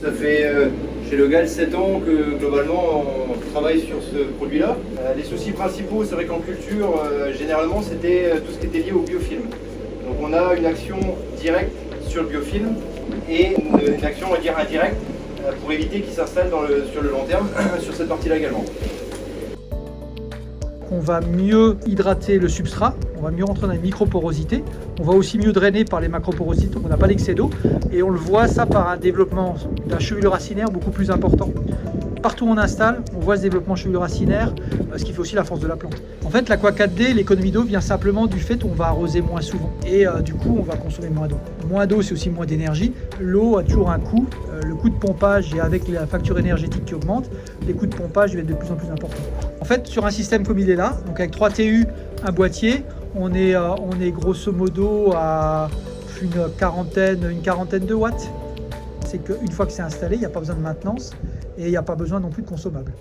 Ça fait chez Le Gall 7 ans que globalement on travaille sur ce produit-là. Les soucis principaux, c'est vrai qu'en culture, généralement c'était tout ce qui était lié au biofilm. Donc on a une action directe sur le biofilm et une action, on va dire, indirecte pour éviter qu'il s'installe sur le long terme sur cette partie-là également. On va mieux hydrater le substrat, on va mieux rentrer dans les microporosités, on va aussi mieux drainer par les macroporosités, donc on n'a pas d'excès d'eau, et on le voit ça par un développement d'un chevelu racinaire beaucoup plus important. Partout où on installe, on voit ce développement chevelu racinaire, ce qui fait aussi la force de la plante. En fait, l'Aqua 4D, l'économie d'eau vient simplement du fait qu'on va arroser moins souvent, et du coup on va consommer moins d'eau. Moins d'eau, c'est aussi moins d'énergie. L'eau a toujours un coût, le coût de pompage, et avec la facture énergétique qui augmente, les coûts de pompage vont être de plus en plus importants. En fait, sur un système comme il est là, donc avec 3 TU, un boîtier, on est grosso modo à une quarantaine de watts. C'est qu'une fois que c'est installé, il n'y a pas besoin de maintenance et il n'y a pas besoin non plus de consommables.